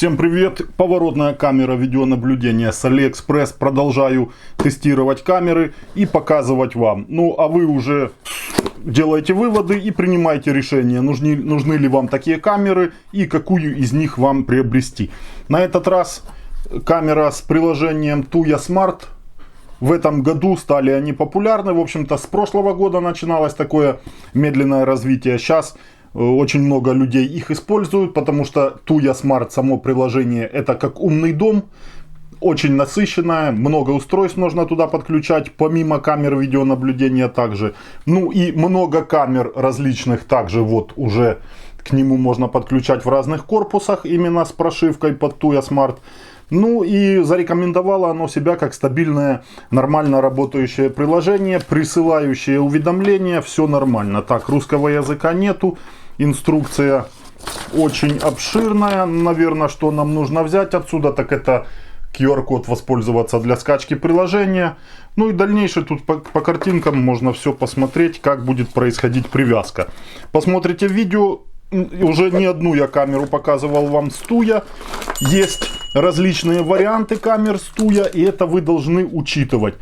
Всем привет! Поворотная камера видеонаблюдения с AliExpress. Продолжаю тестировать камеры и показывать вам. Ну а вы уже делаете выводы и принимаете решение, нужны ли вам такие камеры и какую из них вам приобрести. На этот раз камера с приложением Tuya Smart. В этом году стали они популярны. В общем-то, с прошлого года начиналось такое медленное развитие. Сейчас очень много людей их используют, потому что Tuya Smart, само приложение, это как умный дом. Очень насыщенное, много устройств можно туда подключать, помимо камер видеонаблюдения также. Ну и много камер различных также вот уже к нему можно подключать в разных корпусах, именно с прошивкой под Tuya Smart. Ну и зарекомендовало оно себя как стабильное, нормально работающее приложение, присылающее уведомления, все нормально. Так, русского языка нету, инструкция очень обширная. Наверное, что нам нужно взять отсюда, так это QR-код воспользоваться для скачки приложения. Ну и дальнейшее тут по картинкам можно все посмотреть, как будет происходить привязка. Посмотрите видео. Уже не одну я камеру показывал вам с Tuya. Есть различные варианты камер с Tuya, и это вы должны учитывать.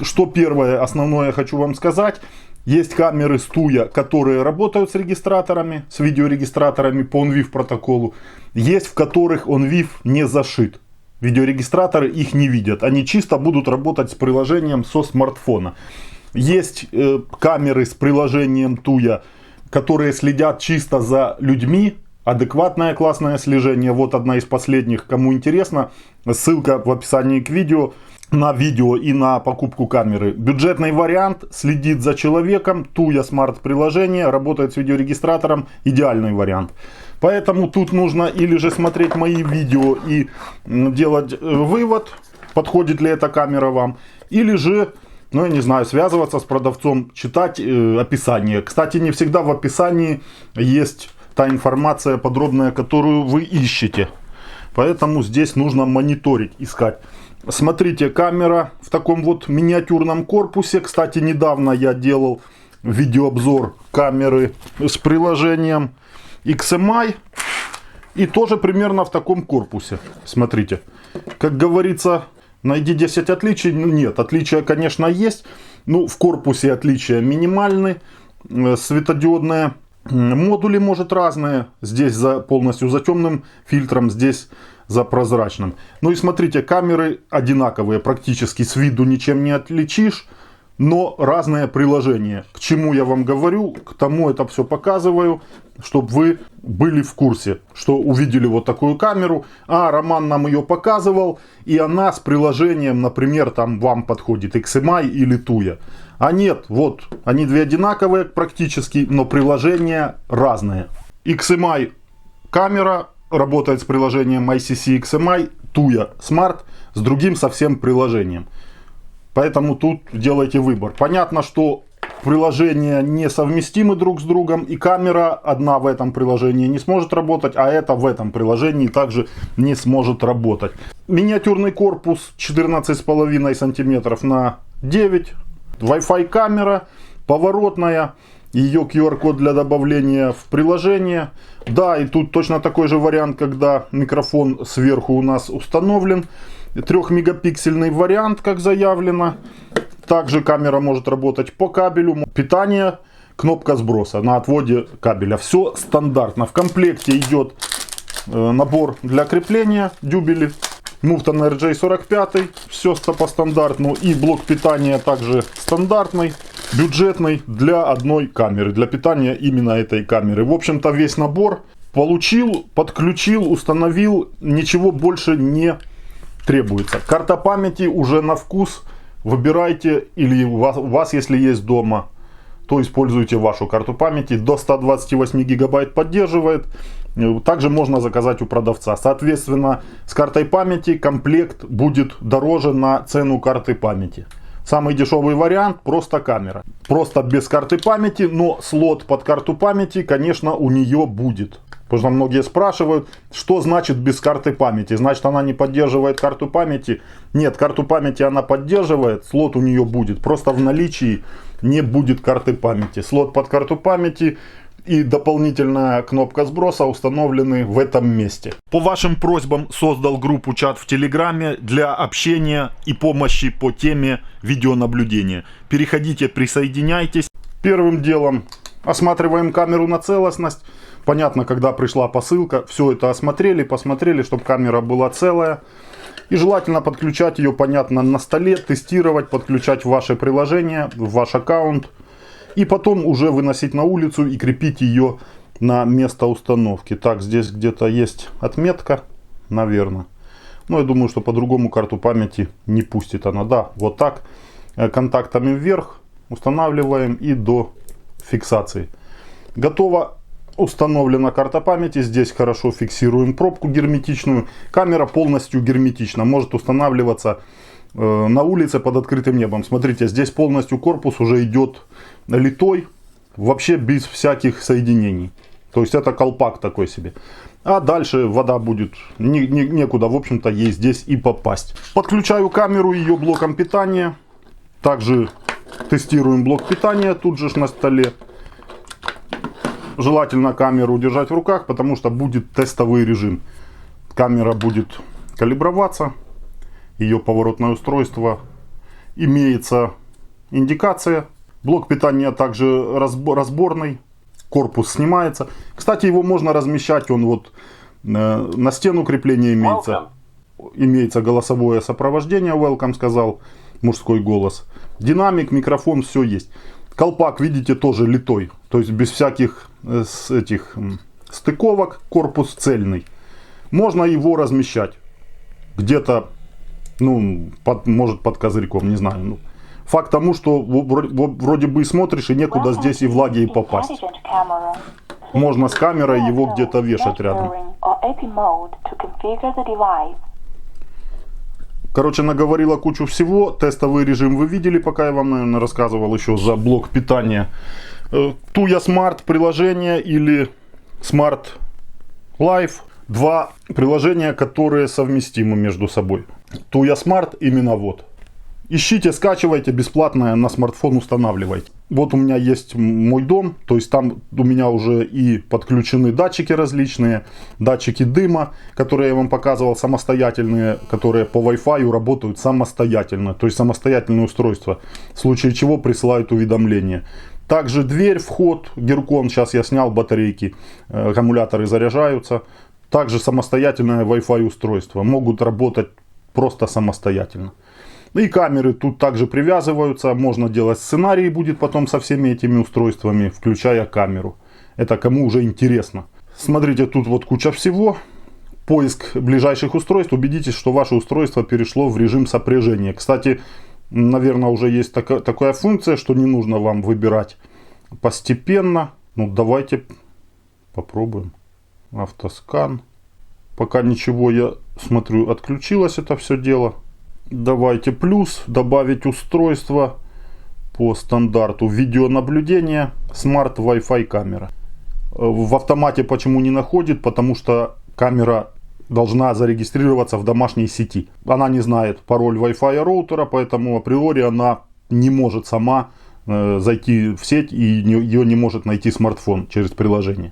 Что первое, основное я хочу вам сказать. Есть камеры с Tuya, которые работают с регистраторами, с видеорегистраторами по OnVIF протоколу. Есть в которых OnVIF не зашит. Видеорегистраторы их не видят. Они чисто будут работать с приложением со смартфона. Есть камеры с приложением Tuya, которые следят чисто за людьми. Адекватное классное слежение. Вот одна из последних. Кому интересно, ссылка в описании к видео. На видео и на покупку камеры. Бюджетный вариант следит за человеком. Tuya Smart приложение. Работает с видеорегистратором. Идеальный вариант. Поэтому тут нужно или же смотреть мои видео и делать вывод, подходит ли эта камера вам. Или же, ну я не знаю, связываться с продавцом, читать описание. Кстати, не всегда в описании есть та информация подробная, которую вы ищете. Поэтому здесь нужно мониторить, искать. Смотрите, камера в таком вот миниатюрном корпусе. Кстати, недавно я делал видеообзор камеры с приложением XMI. И тоже примерно в таком корпусе. Смотрите. Как говорится, найди 10 отличий. Ну, нет, отличия, конечно, есть. Ну, в корпусе отличия минимальны. Светодиодные модули, может, разные. Здесь полностью за темным фильтром, здесь за прозрачным. Ну и смотрите, камеры одинаковые. Практически с виду ничем не отличишь. Но разные приложения. К чему я вам говорю, к тому это все показываю, чтобы вы были в курсе, что увидели вот такую камеру. А Роман нам ее показывал, и она с приложением, например, там вам подходит XMI или Tuya. А нет, вот, они две одинаковые практически, но приложения разные. XMI камера работает с приложением ICC XMI, Tuya Smart с другим совсем приложением. Поэтому тут делайте выбор. Понятно, что приложения несовместимы друг с другом. И камера одна в этом приложении не сможет работать, а эта в этом приложении также не сможет работать. Миниатюрный корпус 14,5 сантиметров на 9. Wi-Fi камера поворотная. Ее QR-код для добавления в приложение. Да, и тут точно такой же вариант, когда микрофон сверху у нас установлен. 3-мегапиксельный вариант, как заявлено. Также камера может работать по кабелю. Питание, кнопка сброса на отводе кабеля. Все стандартно. В комплекте идет набор для крепления, дюбели. Муфта на RJ45. Все по стандартному. И блок питания также стандартный. Бюджетный для одной камеры. Для питания именно этой камеры. В общем-то весь набор получил, подключил, установил. Ничего больше не требуется. Карта памяти уже на вкус. Выбирайте, или у вас, если есть дома, то используйте вашу карту памяти. До 128 гигабайт поддерживает. Также можно заказать у продавца. Соответственно, с картой памяти комплект будет дороже на цену карты памяти. Самый дешевый вариант просто камера. Просто без карты памяти, но слот под карту памяти, конечно, у нее будет. Потому что многие спрашивают, что значит без карты памяти. Значит, она не поддерживает карту памяти. Нет, карту памяти она поддерживает, слот у нее будет. Просто в наличии не будет карты памяти. Слот под карту памяти и дополнительная кнопка сброса установлены в этом месте. По вашим просьбам создал группу чат в Телеграме для общения и помощи по теме видеонаблюдения. Переходите, присоединяйтесь. Первым делом осматриваем камеру на целостность. Понятно, когда пришла посылка, все это осмотрели, посмотрели, чтобы камера была целая. И желательно подключать ее, понятно, на столе, тестировать, подключать в ваше приложение, в ваш аккаунт. И потом уже выносить на улицу и крепить ее на место установки. Так, здесь где-то есть отметка, наверное. Но я думаю, что по-другому карту памяти не пустит она. Да, вот так. Контактами вверх устанавливаем и до фиксации. Готово. Установлена карта памяти. Здесь хорошо фиксируем пробку герметичную. Камера полностью герметична. Может устанавливаться на улице под открытым небом. Смотрите, здесь полностью корпус уже идет литой, вообще без всяких соединений. То есть это колпак такой себе. А дальше вода будет некуда, в общем-то, ей здесь и попасть. Подключаю камеру ее блоком питания. Также тестируем блок питания тут же на столе. Желательно камеру держать в руках, потому что будет тестовый режим. Камера будет калиброваться. Ее поворотное устройство. Имеется индикация. Блок питания также разборный. Корпус снимается. Кстати, его можно размещать. Он вот на стену крепления имеется. Имеется голосовое сопровождение. Welcome сказал мужской голос. Динамик, микрофон, все есть. Колпак, видите, тоже литой. То есть без всяких этих стыковок. Корпус цельный. Можно его размещать. Где-то, ну, может под козырьком, не знаю. Ну, факт тому, что вроде бы смотришь, и некуда здесь и влаги и попасть. Можно с камерой его где-то вешать рядом. Короче, наговорила кучу всего. Тестовый режим вы видели, пока я вам, наверное, рассказывал еще за блок питания. Tuya Smart приложение или Smart Life. Два приложения, которые совместимы между собой. Tuya Smart именно вот. Ищите, скачивайте, бесплатно на смартфон устанавливайте. Вот у меня есть мой дом, то есть там у меня уже и подключены датчики различные, датчики дыма, которые я вам показывал, самостоятельные, которые по Wi-Fi работают самостоятельно, то есть самостоятельное устройство, в случае чего присылают уведомления. Также дверь, вход, геркон, сейчас я снял батарейки, аккумуляторы заряжаются. Также самостоятельное Wi-Fi устройство, могут работать просто самостоятельно. И камеры тут также привязываются, можно делать сценарий будет потом со всеми этими устройствами, включая камеру. Это кому уже интересно. Смотрите, тут вот куча всего. Поиск ближайших устройств. Убедитесь, что ваше устройство перешло в режим сопряжения. Кстати, наверное, уже есть такая функция, что не нужно вам выбирать постепенно. Ну, давайте попробуем. Автоскан. Пока ничего, я смотрю, отключилось это все дело. Давайте плюс, добавить устройство по стандарту видеонаблюдения, Smart Wi-Fi камера. В автомате почему не находит? Потому что камера должна зарегистрироваться в домашней сети. Она не знает пароль Wi-Fi роутера, поэтому априори она не может сама зайти в сеть и ее не может найти смартфон через приложение.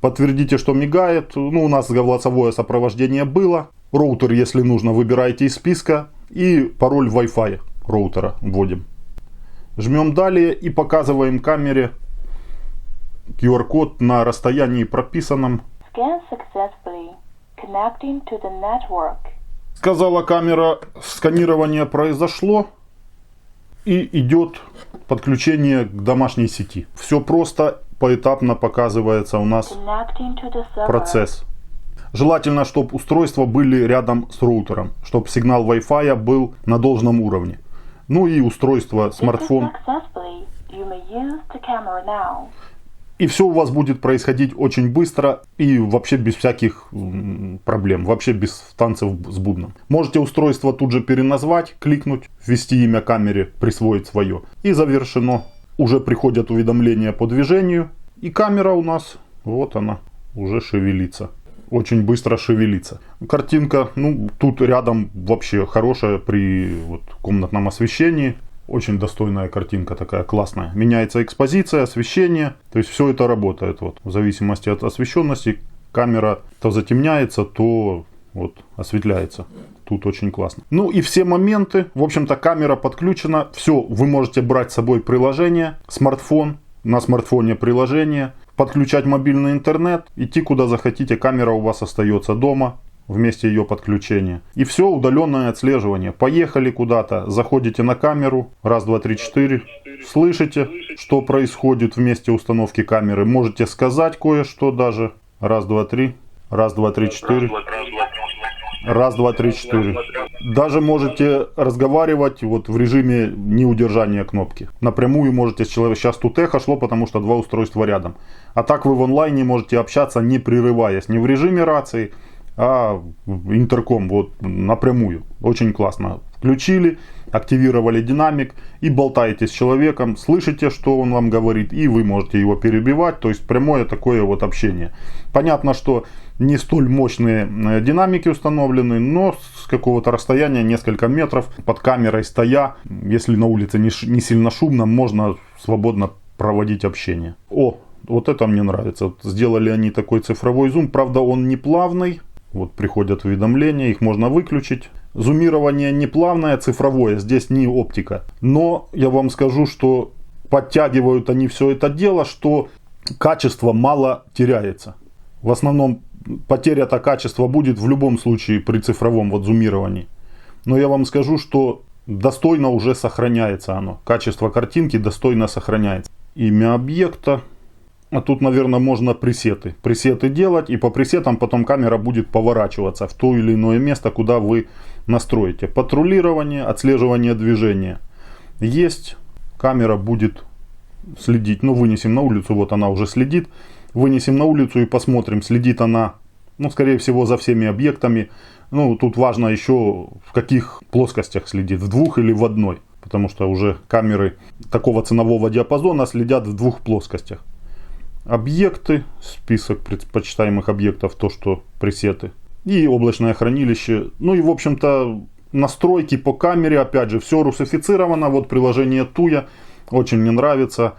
Подтвердите, что мигает. Ну, у нас голосовое сопровождение было. Роутер, если нужно, выбираете из списка. И пароль Wi-Fi роутера вводим. Жмем далее и показываем камере QR-код на расстоянии прописанном. Сказала камера, сканирование произошло. И идет подключение к домашней сети. Все просто, поэтапно показывается у нас процесс. Желательно, чтобы устройства были рядом с роутером, чтобы сигнал Wi-Fi был на должном уровне. Ну и устройство, смартфон. И все у вас будет происходить очень быстро и вообще без всяких проблем, вообще без танцев с бубном. Можете устройство тут же переназвать, кликнуть, ввести имя камере, присвоить свое. И завершено. Уже приходят уведомления по движению. И камера у нас, вот она, уже шевелится. Очень быстро шевелится. Картинка, ну, тут рядом вообще хорошая при комнатном освещении. Очень достойная картинка такая, классная. Меняется экспозиция, освещение. То есть все это работает. Вот. В зависимости от освещенности камера то затемняется, то вот осветляется. Тут очень классно. Ну и все моменты. В общем-то камера подключена. Все, вы можете брать с собой приложение, смартфон. На смартфоне приложение. Подключать мобильный интернет. Идти куда захотите. Камера у вас остается дома. Вместе ее подключения. И все, удаленное отслеживание. Поехали куда-то, заходите на камеру, раз, два, три, четыре, слышите, что происходит в месте установки камеры. Можете сказать кое-что даже. Раз, два, три, раз, два, три, четыре. Раз, два, три, четыре. Даже можете разговаривать вот в режиме неудержания кнопки. Напрямую можете с человеком. Сейчас тут эхо шло, потому что два устройства рядом. А так вы в онлайне можете общаться, не прерываясь. Не в режиме рации, а интерком вот напрямую. Очень классно. Включили, активировали динамик и болтаете с человеком, слышите, что он вам говорит, и вы можете его перебивать. То есть прямое такое вот общение. Понятно, что не столь мощные динамики установлены, но с какого-то расстояния, несколько метров, под камерой стоя, если на улице не сильно шумно, можно свободно проводить общение. О, вот это мне нравится. Вот сделали они такой цифровой зум, правда он не плавный. Вот приходят уведомления, их можно выключить. Зумирование не плавное, цифровое, здесь не оптика. Но я вам скажу, что подтягивают они все это дело, что качество мало теряется. В основном потеря-то качества будет в любом случае при цифровом вот зумировании. Но я вам скажу, что достойно уже сохраняется оно. Качество картинки достойно сохраняется. Имя объекта. А тут, наверное, можно пресеты. Пресеты делать, и по пресетам потом камера будет поворачиваться в то или иное место, куда вы настроите. Патрулирование, отслеживание движения. Есть. Камера будет следить. Ну, вынесем на улицу, вот она уже следит. Вынесем на улицу и посмотрим, следит она, ну, скорее всего, за всеми объектами. Ну, тут важно еще, в каких плоскостях следит, в двух или в одной. Потому что уже камеры такого ценового диапазона следят в двух плоскостях. Объекты, список предпочитаемых объектов, то, что пресеты. И облачное хранилище. Ну и, в общем-то, настройки по камере, опять же, все русифицировано. Вот приложение Tuya очень мне нравится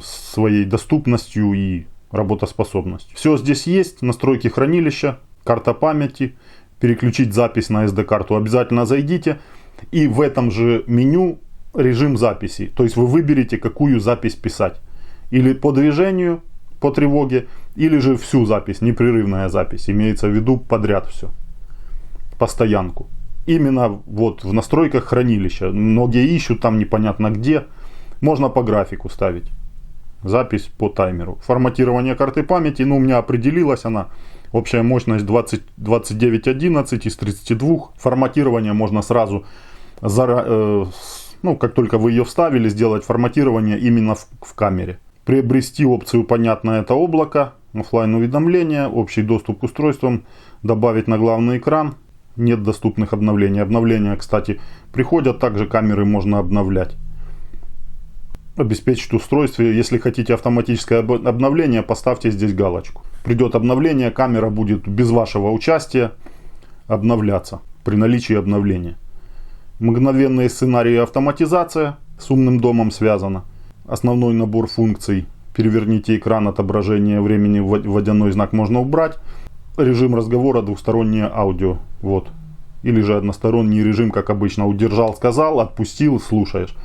своей доступностью и работоспособностью. Все здесь есть. Настройки хранилища, карта памяти, переключить запись на SD-карту. Обязательно зайдите. И в этом же меню режим записи. То есть вы выберете, какую запись писать. Или по движению, по тревоге, или же всю запись, непрерывная запись. Имеется в виду подряд все. Постоянку. Именно вот в настройках хранилища. Многие ищут там непонятно где. Можно по графику ставить. Запись по таймеру. Форматирование карты памяти. Ну, у меня определилась она. Общая мощность 2911 из 32. Форматирование можно сразу, ну, как только вы ее вставили, сделать форматирование именно в камере. Приобрести опцию «Понятно, это облако», оффлайн уведомления, общий доступ к устройствам, добавить на главный экран. Нет доступных обновлений. Обновления, кстати, приходят, также камеры можно обновлять. Обеспечить устройство. Если хотите автоматическое обновление, поставьте здесь галочку. Придет обновление, камера будет без вашего участия обновляться при наличии обновления. Мгновенные сценарии автоматизация с умным домом связано. Основной набор функций. Переверните экран, отображение времени, водяной знак можно убрать. Режим разговора, двухстороннее аудио. Вот. Или же односторонний режим, как обычно. Удержал, сказал, отпустил, слушаешь.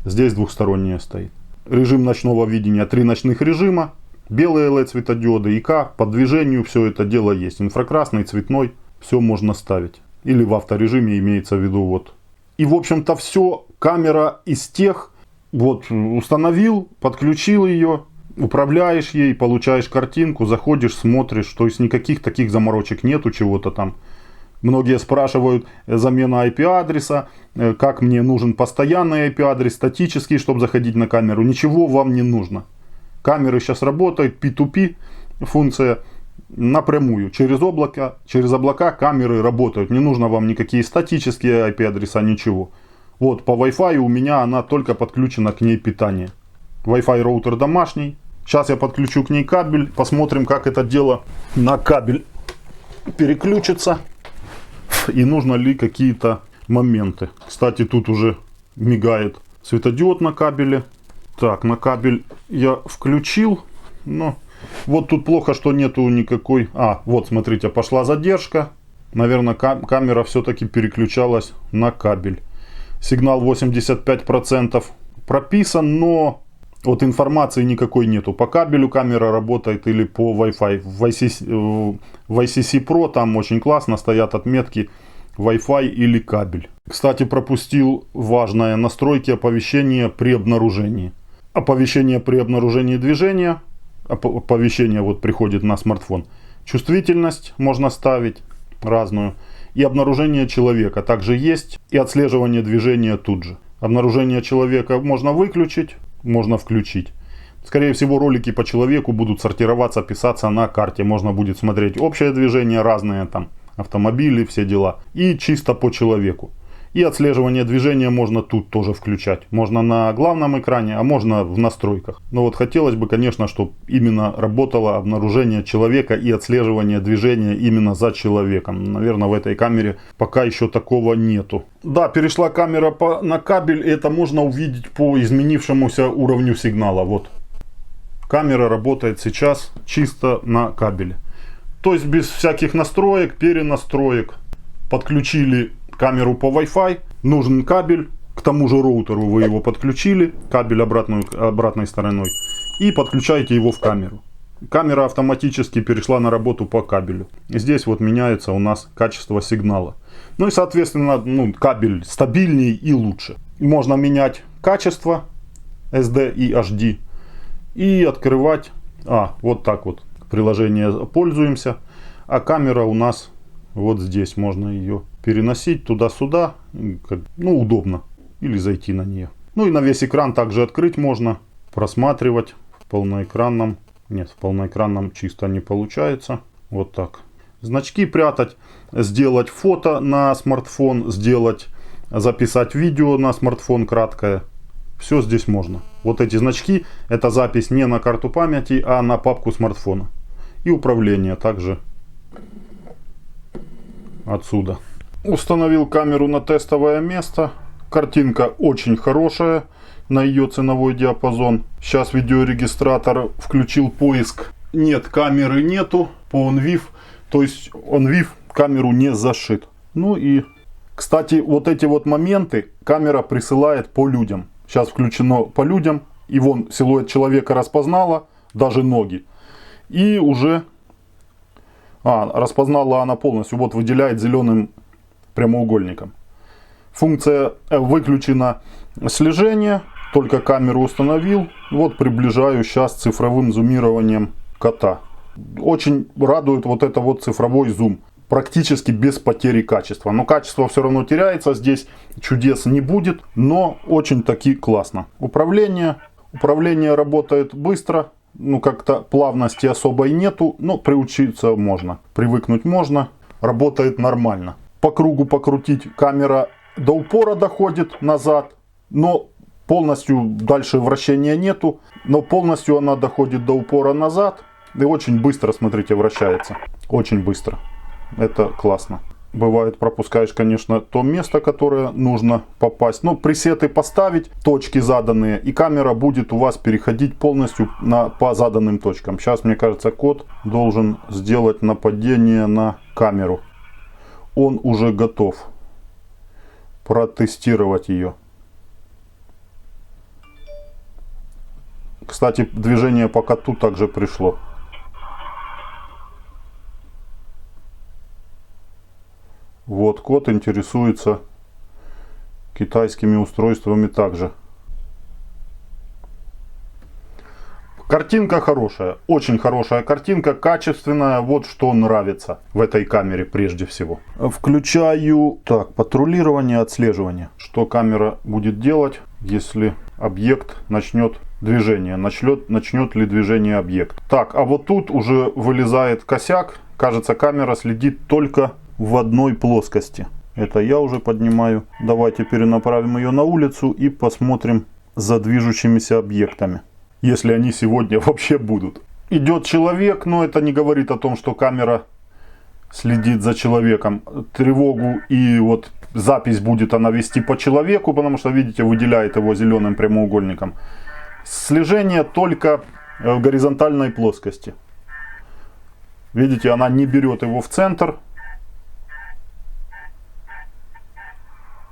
Здесь двухстороннее стоит. Режим ночного видения. 3 ночных режима. Белые LED светодиоды, ИК. По движению все это дело есть. Инфракрасный, цветной. Все можно ставить. Или в авторежиме имеется в виду вот. И в общем-то все. Камера из тех. Вот установил, подключил ее, управляешь ей, получаешь картинку, заходишь, смотришь. То есть никаких таких заморочек нету, чего-то там. Многие спрашивают замена IP-адреса, как мне нужен постоянный IP-адрес, статический, чтобы заходить на камеру. Ничего вам не нужно. Камеры сейчас работают, P2P функция напрямую. Через облака камеры работают. Не нужно вам никакие статические IP-адреса, ничего. Вот по Wi-Fi у меня она только подключена к ней питание. Wi-Fi роутер домашний. Сейчас я подключу к ней кабель. Посмотрим, как это дело на кабель переключится. И нужно ли какие-то моменты. Кстати, тут уже мигает Светодиод на кабеле. Так, на кабель я включил. Но вот тут плохо, что нету никакой... вот смотрите, пошла задержка. Наверное, камера все-таки переключалась на кабель. Сигнал 85% прописан, но вот информации никакой нету. По кабелю камера работает или по Wi-Fi. В ICC Pro там очень классно стоят отметки Wi-Fi или кабель. Кстати, пропустил важное: настройки оповещения при обнаружении. Оповещение при обнаружении движения. Оповещение вот приходит на смартфон. Чувствительность можно ставить разную. И обнаружение человека также есть. И отслеживание движения тут же. Обнаружение человека можно выключить, можно включить. Скорее всего, ролики по человеку будут сортироваться, писаться на карте. Можно будет смотреть общее движение, разные там автомобили, все дела. И чисто по человеку. И отслеживание движения можно тут тоже включать. Можно на главном экране, а можно в настройках. Но вот хотелось бы, конечно, чтобы именно работало обнаружение человека и отслеживание движения именно за человеком. Наверное, в этой камере пока еще такого нету. Да, перешла камера на кабель. Это можно увидеть по изменившемуся уровню сигнала. Вот. Камера работает сейчас чисто на кабеле. То есть без всяких настроек, перенастроек. Подключили камеру по Wi-Fi, нужен кабель, к тому же роутеру вы его подключили, кабель обратной стороной, и подключаете его в камеру. Камера автоматически перешла на работу по кабелю. Здесь вот меняется у нас качество сигнала. Ну и соответственно, кабель стабильнее и лучше. Можно менять качество SD и HD и открывать, вот так вот приложение пользуемся, а камера у нас вот здесь, можно ее переносить туда-сюда, удобно, или зайти на нее. Ну и на весь экран также открыть можно, просматривать в полноэкранном. Нет, в полноэкранном чисто не получается. Вот так. Значки прятать, сделать фото на смартфон, записать видео на смартфон краткое. Все здесь можно. Вот эти значки, это запись не на карту памяти, а на папку смартфона. И управление также отсюда. Установил камеру на тестовое место. Картинка очень хорошая на ее ценовой диапазон. Сейчас видеорегистратор включил поиск. Нет, камеры нету по OnVIF. То есть OnVIF камеру не зашит. Ну и, кстати, вот эти вот моменты камера присылает по людям. Сейчас включено по людям. И вон силуэт человека распознала, даже ноги. И уже распознала она полностью. Вот выделяет зеленым прямоугольником. Функция выключена слежение. Только камеру установил. Вот приближаю сейчас цифровым зумированием кота. Очень радует вот это вот цифровой зум. Практически без потери качества. Но качество все равно теряется. Здесь чудес не будет. Но очень таки классно. Управление работает быстро. Как-то плавности особой нету. Но приучиться можно. Привыкнуть можно. Работает нормально. По кругу покрутить камера до упора доходит назад. Но полностью дальше вращения нету. Но полностью она доходит до упора назад. И очень быстро, смотрите, вращается. Очень быстро. Это классно. Бывает, пропускаешь, конечно, то место, которое нужно попасть. Но пресеты поставить, точки заданные, и камера будет у вас переходить полностью по заданным точкам. Сейчас, мне кажется, кот должен сделать нападение на камеру. Он уже готов протестировать ее. Кстати, движение по коту также пришло. Вот кот интересуется китайскими устройствами также. Картинка хорошая, очень хорошая картинка, качественная. Вот что нравится в этой камере прежде всего. Включаю патрулирование, отслеживание. Что камера будет делать, если объект начнет движение? Начнет ли движение объект? А вот тут уже вылезает косяк. Кажется, камера следит только в одной плоскости. Это я уже поднимаю. Давайте перенаправим ее на улицу и посмотрим за движущимися объектами. Если они сегодня вообще будут. Идет человек, но это не говорит о том, что камера следит за человеком. Тревогу и вот запись будет она вести по человеку, потому что, видите, выделяет его зеленым прямоугольником. Слежение только в горизонтальной плоскости. Видите, она не берет его в центр.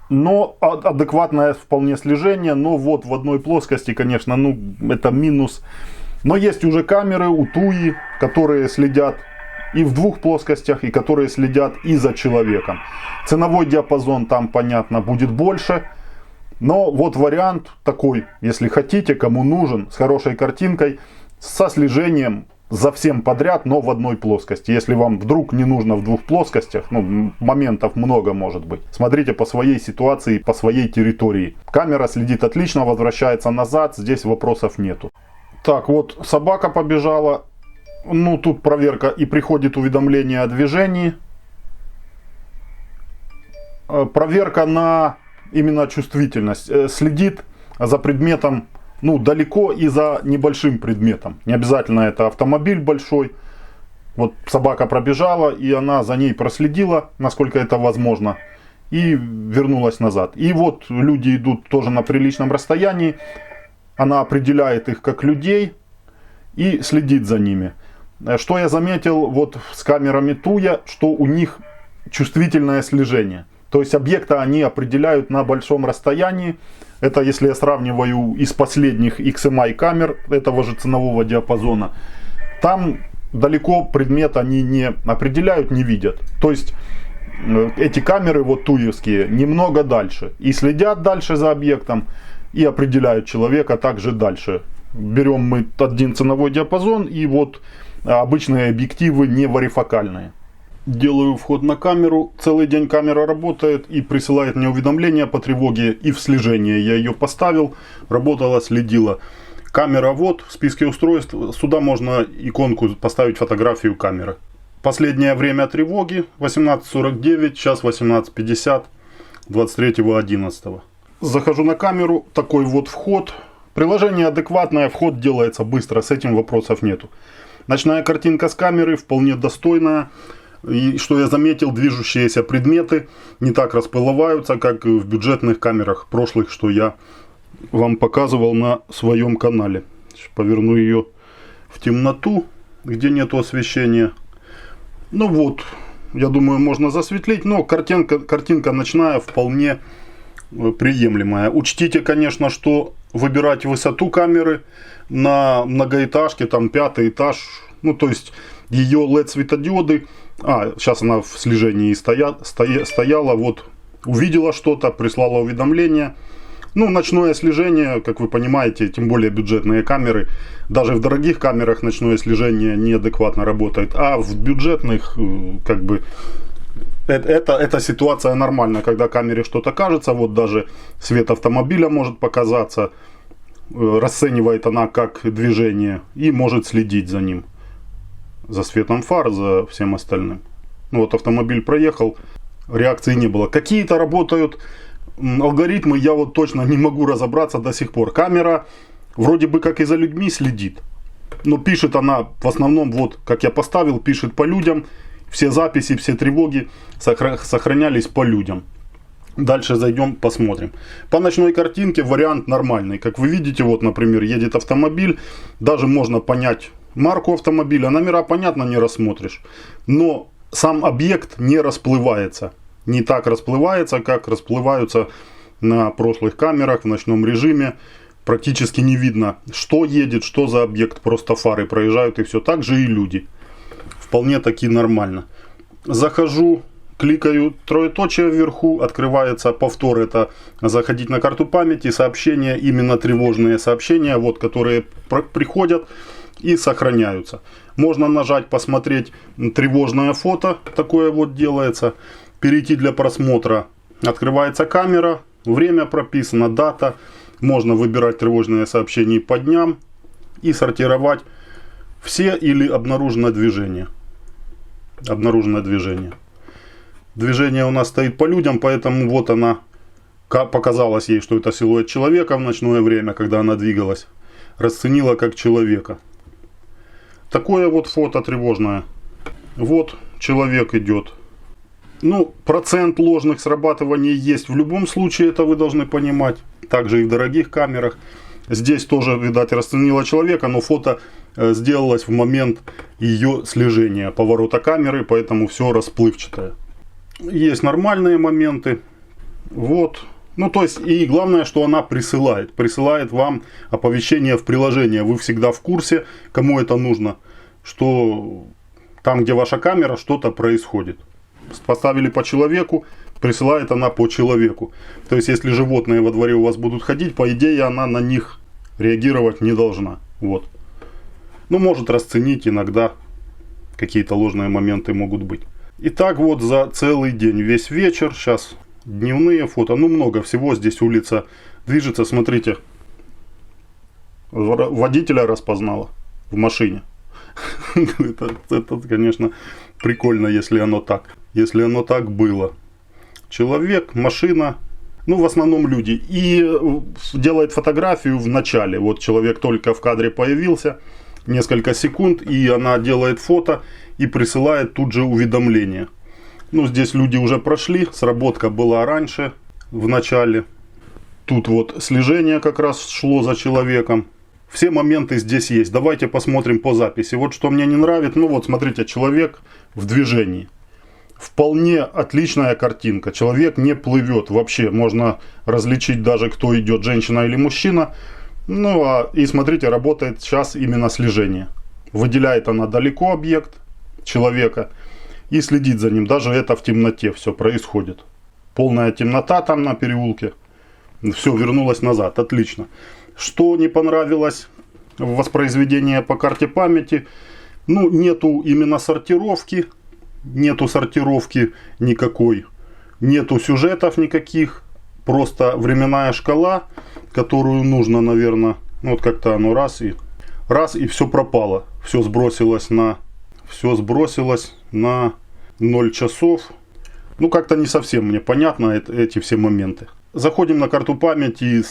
Но адекватное вполне слежение. Но вот в одной плоскости, конечно, ну это минус. Но есть уже камеры у Туи, которые следят и в двух плоскостях, и которые следят и за человеком. Ценовой диапазон там, понятно, будет больше. Но вот вариант такой, если хотите, кому нужен, с хорошей картинкой, со слежением за всем подряд, но в одной плоскости. Если вам вдруг не нужно в двух плоскостях, ну, моментов много может быть. Смотрите по своей ситуации, по своей территории. Камера следит отлично, возвращается назад, здесь вопросов нету. Так, вот собака побежала. Ну, тут проверка и приходит уведомление о движении. Проверка на именно чувствительность. Следит за предметом, ну, далеко и за небольшим предметом. Не обязательно это автомобиль большой. Вот собака пробежала, и она за ней проследила, насколько это возможно, и вернулась назад. И вот люди идут тоже на приличном расстоянии. Она определяет их как людей и следит за ними. Что я заметил вот с камерами Туя, что у них чувствительное слежение. То есть объекта они определяют на большом расстоянии. Это если я сравниваю из последних XMI камер этого же ценового диапазона. Там далеко предмет они не определяют, не видят. То есть эти камеры вот туевские немного дальше. И следят дальше за объектом, и определяют человека также дальше. Берем мы один ценовой диапазон, и вот обычные объективы не варифокальные. Делаю вход на камеру, целый день камера работает и присылает мне уведомления по тревоге и в слежение. Я ее поставил, работала, следила. Камера вот в списке устройств, сюда можно иконку поставить, фотографию камеры. Последнее время тревоги 18:49, сейчас 18:50, 23:11. Захожу на камеру, такой вот вход. Приложение адекватное, вход делается быстро, с этим вопросов нету. Ночная картинка с камеры вполне достойная. И что я заметил, движущиеся предметы не так расплываются, как в бюджетных камерах прошлых, что я вам показывал на своем канале. Сейчас поверну ее в темноту, где нету освещения. Ну вот, я думаю, можно засветлить, но картинка ночная вполне приемлемая. Учтите, конечно, что выбирать высоту камеры на многоэтажке, там 5-й этаж, ну то есть ее LED светодиоды. Сейчас она в слежении стояла, вот увидела что-то, прислала уведомление. Ну, ночное слежение, как вы понимаете, тем более бюджетные камеры, даже в дорогих камерах ночное слежение неадекватно работает, а в бюджетных, как бы, эта ситуация нормальна, когда камере что-то кажется, вот даже свет автомобиля может показаться, расценивает она как движение и может следить за ним. За светом фар, за всем остальным. Ну вот автомобиль проехал, реакции не было. Какие-то работают алгоритмы, я вот точно не могу разобраться до сих пор. Камера вроде бы как и за людьми следит, но пишет она в основном, вот как я поставил, пишет по людям. Все записи, все тревоги сохранялись по людям. Дальше зайдем, посмотрим. По ночной картинке вариант нормальный. Как вы видите, вот, например, едет автомобиль. Даже можно понять марку автомобиля. Номера, понятно, не рассмотришь. Но сам объект не расплывается. Не так расплывается, как расплываются на прошлых камерах в ночном режиме. Практически не видно, что едет, что за объект. Просто фары проезжают и все. Так же и люди. Вполне таки нормально. Захожу, кликаю троеточие вверху, открывается повтор, это заходить на карту памяти, сообщения, именно тревожные сообщения, вот, которые приходят и сохраняются. Можно нажать, посмотреть тревожное фото, такое вот делается, перейти для просмотра, открывается камера, время прописано, дата, можно выбирать тревожные сообщения по дням и сортировать все или обнаруженное движение. Обнаруженное движение. Движение у нас стоит по людям, поэтому вот она, показалось ей, что это силуэт человека в ночное время, когда она двигалась. Расценила как человека. Такое вот фото тревожное. Вот человек идет. Ну, процент ложных срабатываний есть в любом случае, это вы должны понимать. Также и в дорогих камерах. Здесь тоже, видать, расценило человека, но фото сделалось в момент ее слежения, поворота камеры, поэтому все расплывчатое. Есть нормальные моменты. Вот. Ну, то есть, и главное, что она присылает вам оповещение в приложение. Вы всегда в курсе, кому это нужно, что там, где ваша камера, что-то происходит. Поставили по человеку, присылает она по человеку. То есть, если животные во дворе у вас будут ходить, по идее, она на них реагировать не должна. Вот. Ну, может расценить иногда, какие-то ложные моменты могут быть. Итак, вот за целый день, весь вечер, сейчас дневные фото, ну много всего, здесь улица движется, смотрите, водителя распознала в машине. Это, конечно, прикольно, если оно так было. Человек, машина, ну в основном люди, и делает фотографию в начале, вот человек только в кадре появился, несколько секунд, и она делает фото и присылает тут же уведомление. Ну, здесь люди уже прошли, сработка была раньше, в начале. Тут вот слежение как раз шло за человеком. Все моменты здесь есть. Давайте посмотрим по записи. Вот что мне не нравится. Ну вот, смотрите, человек в движении. Вполне отличная картинка. Человек не плывет вообще. Можно различить даже, кто идет, женщина или мужчина. Ну, и смотрите, работает сейчас именно слежение. Выделяет она далеко объект человека и следит за ним. Даже это в темноте все происходит. Полная темнота там на переулке. Все, вернулось назад. Отлично. Что не понравилось в воспроизведении по карте памяти? Ну, нету именно сортировки. Нету сортировки никакой. Нету сюжетов никаких. Просто временная шкала, которую нужно, наверное, ну, вот как-то оно раз и все пропало. Все сбросилось на 0 часов. Ну, как-то не совсем мне понятно эти все моменты. Заходим на карту памяти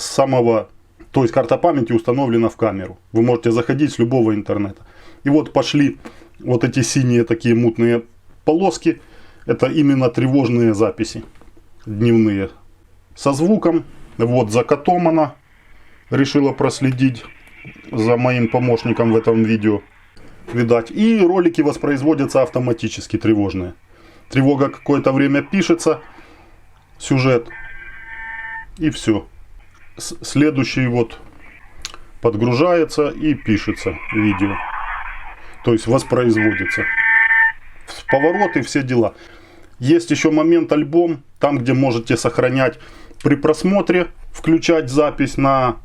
то есть карта памяти установлена в камеру. Вы можете заходить с любого интернета. И вот пошли вот эти синие такие мутные полоски. Это именно тревожные записи дневные. Со звуком. Вот за котом она решила проследить, за моим помощником в этом видео. Видать. И ролики воспроизводятся автоматически, тревожные. Тревога какое-то время пишется, сюжет, и все. Следующий вот подгружается и пишется видео. То есть воспроизводится. Повороты, все дела. Есть еще момент альбом, там где можете сохранять при просмотре, включать запись на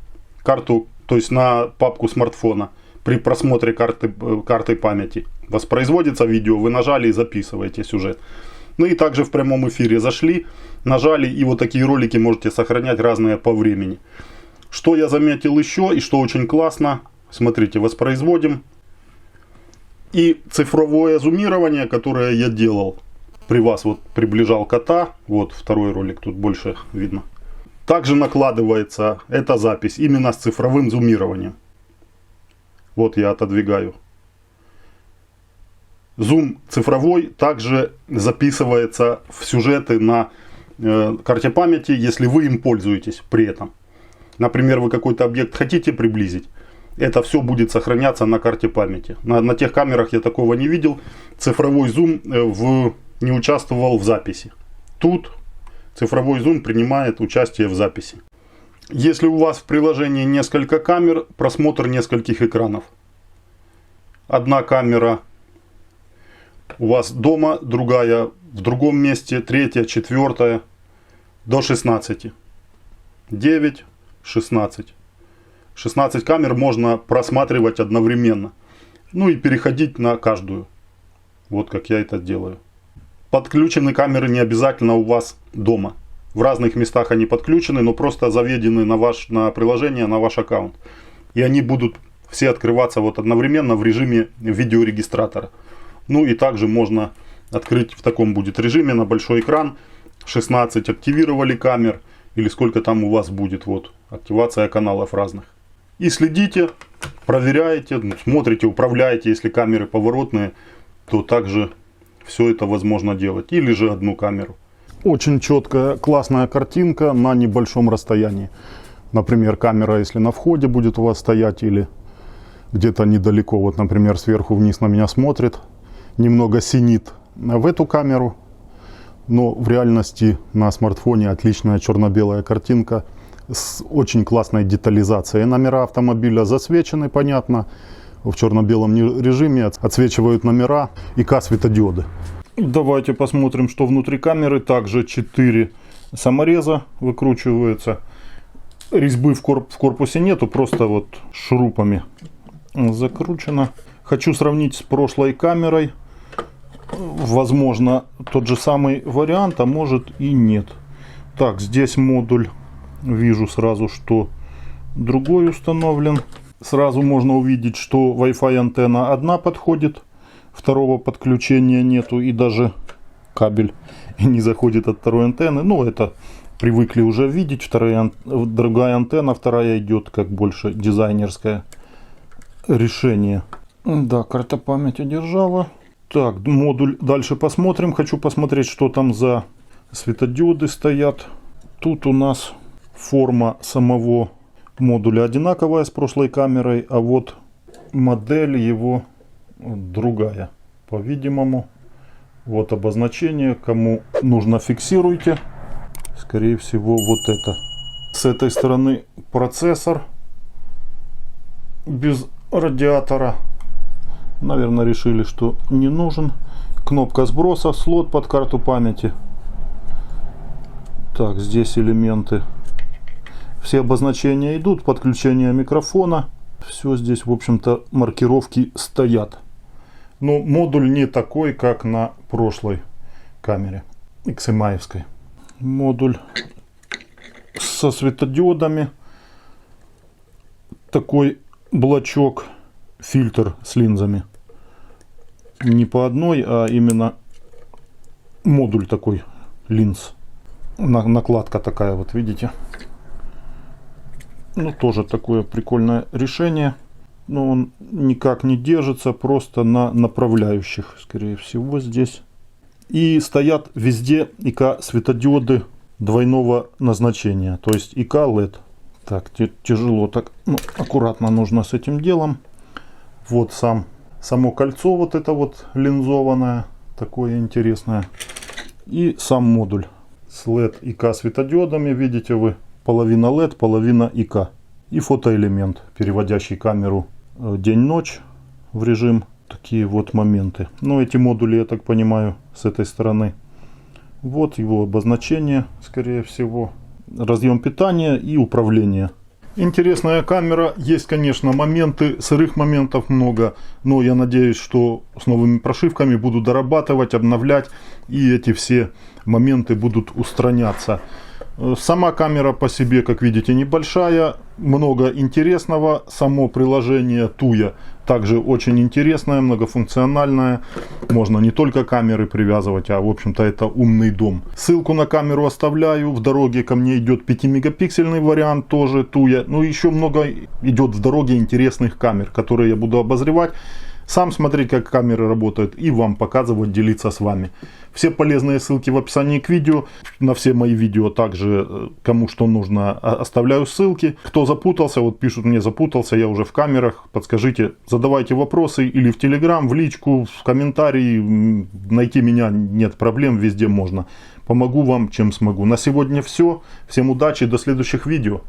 карту, то есть на папку смартфона. При просмотре карты памяти воспроизводится видео, вы нажали и записываете сюжет. Ну и также в прямом эфире зашли, нажали, и вот такие ролики можете сохранять разные по времени. Что я заметил еще и что очень классно, смотрите, воспроизводим. И цифровое зумирование, которое я делал, при вас вот приближал кота, вот второй ролик, тут больше видно. Также накладывается эта запись именно с цифровым зумированием. Вот я отодвигаю. Зум цифровой также записывается в сюжеты на карте памяти, если вы им пользуетесь при этом. Например, вы какой-то объект хотите приблизить. Это все будет сохраняться на карте памяти. На тех камерах я такого не видел. Цифровой зум не участвовал в записи. Тут цифровой зум принимает участие в записи. Если у вас в приложении несколько камер, просмотр нескольких экранов. Одна камера у вас дома, другая в другом месте, третья, четвертая, до 16. 9, 16. 16 камер можно просматривать одновременно. Ну и переходить на каждую. Вот как я это делаю. Подключены камеры не обязательно у вас дома. В разных местах они подключены, но просто заведены на приложение, на ваш аккаунт. И они будут все открываться вот одновременно в режиме видеорегистратора. Ну и также можно открыть в таком будет режиме на большой экран. 16 активировали камер. Или сколько там у вас будет. Вот, активация каналов разных. И следите, проверяете, смотрите, управляете. Если камеры поворотные, то также все это возможно делать. Или же одну камеру. Очень четкая, классная картинка на небольшом расстоянии. Например, камера, если на входе будет у вас стоять или где-то недалеко, вот, например, сверху вниз на меня смотрит, немного синит в эту камеру, но в реальности на смартфоне отличная черно-белая картинка с очень классной детализацией. Номера автомобиля засвечены, понятно, в черно-белом режиме отсвечивают номера и светодиоды. Давайте посмотрим, что внутри камеры. Также 4 самореза выкручиваются. Резьбы в корпусе нету, просто вот шурупами закручено. Хочу сравнить с прошлой камерой. Возможно, тот же самый вариант, а может и нет. Так, здесь модуль. Вижу сразу, что другой установлен. Сразу можно увидеть, что Wi-Fi антенна одна подходит. Второго подключения нету. И даже кабель не заходит от второй антенны. Ну, это привыкли уже видеть. Другая антенна, вторая идет как больше дизайнерское решение. Да, карта памяти держала. Так, модуль дальше посмотрим. Хочу посмотреть, что там за светодиоды стоят. Тут у нас форма самого модуля одинаковая с прошлой камерой, а вот модель его другая, по-видимому. Вот обозначение. Кому нужно, фиксируйте. Скорее всего, вот это. С этой стороны процессор без радиатора. Наверное, решили, что не нужен. Кнопка сброса, слот под карту памяти. Так, здесь элементы. Все обозначения идут. Подключение микрофона. Все здесь, в общем-то, маркировки стоят. Но модуль не такой, как на прошлой камере XMI-евской. Модуль со светодиодами. Такой блочок. Фильтр с линзами. Не по одной, а именно модуль такой линз. Накладка такая, вот видите. Ну, тоже такое прикольное решение. Но он никак не держится, просто на направляющих, скорее всего, здесь. И стоят везде ИК светодиоды двойного назначения. То есть ИК LED. Так, тяжело так. Ну, аккуратно нужно с этим делом. Вот само кольцо вот это вот линзованное, такое интересное. И сам модуль с LED ИК светодиодами, видите вы, половина LED, половина ИК. И фотоэлемент, переводящий камеру день-ночь в режим. Такие вот моменты. Но эти модули, я так понимаю, с этой стороны. Вот его обозначение, скорее всего. Разъем питания и управление. Интересная камера. Есть, конечно, моменты, сырых моментов много, но я надеюсь, что с новыми прошивками буду дорабатывать, обновлять, и эти все моменты будут устраняться. Сама камера по себе, как видите, небольшая, много интересного. Само приложение Tuya также очень интересное, многофункциональное. Можно не только камеры привязывать, а в общем-то это умный дом. Ссылку на камеру оставляю. В дороге ко мне идет 5-мегапиксельный вариант, тоже Tuya. Ну еще много идет в дороге интересных камер, которые я буду обозревать. Сам смотреть, как камеры работают, и вам показывать, делиться с вами. Все полезные ссылки в описании к видео. На все мои видео также, кому что нужно, оставляю ссылки. Кто запутался, вот пишут мне, запутался, я уже в камерах. Подскажите, задавайте вопросы или в Telegram, в личку, в комментарии. Найти меня нет проблем, везде можно. Помогу вам, чем смогу. На сегодня все. Всем удачи, до следующих видео.